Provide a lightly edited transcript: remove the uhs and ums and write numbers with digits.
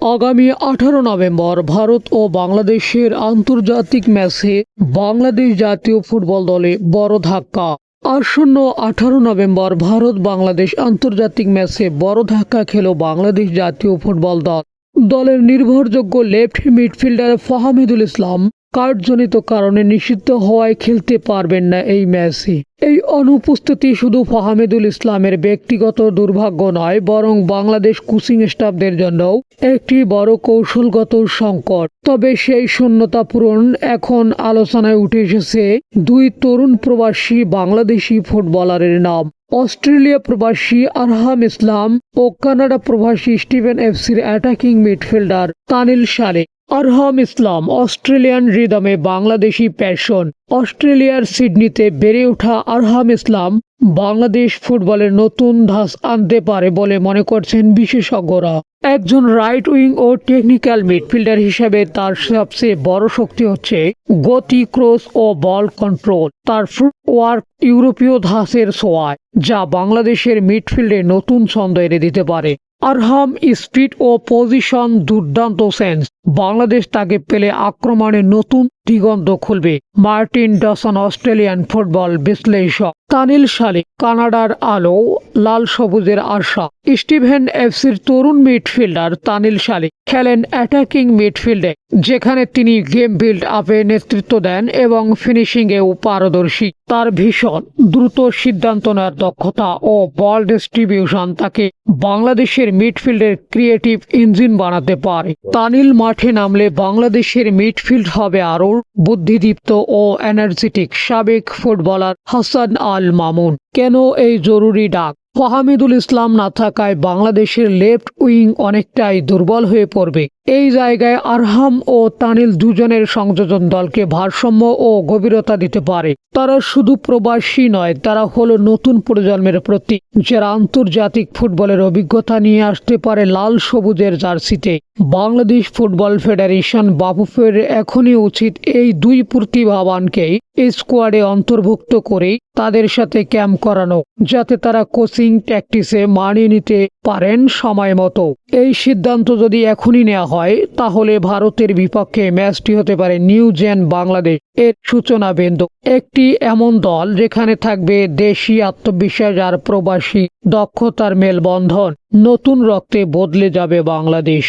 আগামী 18 নভেম্বর ভারত ও বাংলাদেশের আন্তর্জাতিক ম্যাচে বাংলাদেশ জাতীয় ফুটবল দলে বড় ধাক্কা। আসন্ন 18 নভেম্বর ভারত বাংলাদেশ আন্তর্জাতিক ম্যাচে বড় ধাক্কা খেল বাংলাদেশ জাতীয় ফুটবল দল। দলের নির্ভরযোগ্য লেফট মিডফিল্ডার ফাহামিদুল ইসলাম কার্ডজনিত কারণে নিষিদ্ধ হওয়ায় খেলতে পারবেন না এই ম্যাচে। এই অনুপস্থিতি শুধু ফাহামিদুল ইসলামের ব্যক্তিগত দুর্ভাগ্য নয়, বরং বাংলাদেশ কোচিং স্টাফদের জন্যও একটি বড় কৌশলগত সংকট। তবে সেই শূন্যতা পূরণ এখন আলোচনায় উঠে এসেছে দুই তরুণ প্রবাসী বাংলাদেশি ফুটবলারের নাম। অস্ট্রেলিয়া প্রবাসী আরহাম ইসলাম ও কানাডা প্রবাসী স্টিভেন এফসির অ্যাটাকিং মিডফিল্ডার তানিল শারে। আরহাম ইসলাম অস্ট্রেলিয়ান রিদমে বাংলাদেশি প্যাশন। অস্ট্রেলিয়ার সিডনিতে বেড়ে ওঠা আরহাম ইসলাম বাংলাদেশ ফুটবলের নতুন ধাঁচ আনতে পারে বলে মনে করছেন বিশেষজ্ঞরা। একজন রাইট উইং ও টেকনিক্যাল মিডফিল্ডার হিসেবে তার সবচেয়ে বড় শক্তি হচ্ছে গতি, ক্রস ও বল কন্ট্রোল। তার ফুটওয়ার্ক ইউরোপীয় ধাঁচের ছোঁয়ায়, যা বাংলাদেশের মিডফিল্ডে নতুন ছন্দ এনে দিতে পারে। আরহাম স্পিড ও পজিশন দুর্দান্ত সেন্স। বাংলাদেশ তাকে পেলে আক্রমণে নতুন দিগন্ত খুলবে। মার্টিন ডসন অস্ট্রেলিয়ান ফুটবল বিশ্লেষক। তানিল শারে কানাডার আলো, লাল সবুজের আশা। স্টিভেন এফসির তরুণ মিডফিল্ডার তানিল শারে খেলেন অ্যাটাকিং মিডফিল্ডে, যেখানে তিনি গেম বিল্ড আপে নেতৃত্ব দেন এবং ফিনিশিংয়েও পারদর্শী। তার ভীষণ দ্রুত সিদ্ধান্ত নেওয়ার দক্ষতা ও বল ডিস্ট্রিবিউশন তাকে বাংলাদেশের মিডফিল্ডের ক্রিয়েটিভ ইঞ্জিন বানাতে পারে। তানিল মাঠে নামলে বাংলাদেশের মিডফিল্ড হবে আরও বুদ্ধিদীপ্ত ও এনার্জেটিক। সাবেক ফুটবলার হাসান আল মামুন। কেন এই জরুরি ডাক? ফাহামিদুল ইসলাম না থাকায় বাংলাদেশের লেফট উইং অনেকটাই দুর্বল হয়ে পড়বে। এই জায়গায় আরহাম ও তানিল দুজনের সংযোজন দলকে ভারসাম্য ও গভীরতা দিতে পারে। তারা শুধু প্রবাসী নয়, তারা হলো নতুন প্রজন্মের প্রতীক, যারা আন্তর্জাতিক ফুটবলের অভিজ্ঞতা নিয়ে আসতে পারে লাল সবুজের জার্সিতে। বাংলাদেশ ফুটবল ফেডারেশন বাফুফের এখনই উচিত এই দুই প্রতিভাবানকেই স্কোয়াডে অন্তর্ভুক্ত করে তাদের সাথে ক্যাম্প করানো, যাতে তারা কোচিং ট্যাকটিসে মানিয়ে নিতে পারেন সময় মতো। এই সিদ্ধান্ত যদি এখনই নেওয়া হয়, তাহলে ভারতের বিপক্ষে ম্যাচটি হতে পারে নিউ জেন বাংলাদেশ এর সূচনা বিন্দু। একটি এমন দল যেখানে থাকবে দেশি আত্মবিশ্বাস আর প্রবাসী দক্ষতার মেলবন্ধন। নতুন রক্তে বদলে যাবে বাংলাদেশ।